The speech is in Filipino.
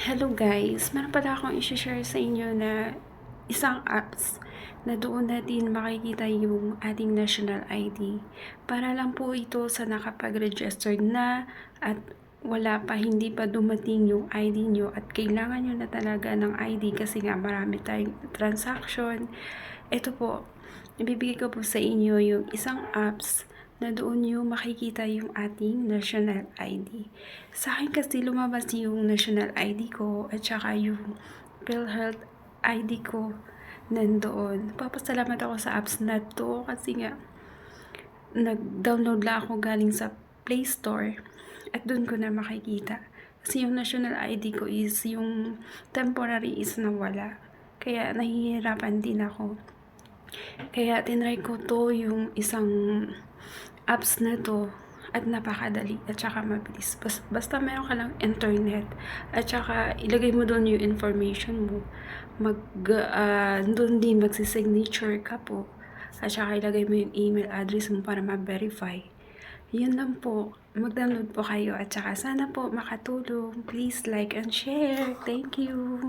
Hello guys, meron pala akong i-share sa inyo na isang apps na doon natin makikita yung ating national ID. Para lang po ito sa nakapag-registered na at wala pa, hindi pa dumating yung ID nyo at kailangan nyo na talaga ng ID kasi nga marami tayong transaction. Ito po, ibibigay ko po sa inyo yung isang apps na doon nyo makikita yung ating national ID. Sa akin kasi lumabas yung national ID ko at saka yung PhilHealth ID ko nandoon. Papasalamat ako sa apps na to kasi nga nag-download lang ako galing sa Play Store at doon ko na makikita. Kasi yung national ID ko is yung temporary is nawala. Kaya nahihirapan din ako. Kaya tinry ko to yung isang apps na to at napakadali at saka mabilis. Basta meron ka lang internet at saka ilagay mo doon yung information mo. Doon din magsisignature ka po. At saka ilagay mo yung email address mo para ma-verify. Yun lang po. Mag-download po kayo at saka sana po makatulong. Please like and share. Thank you.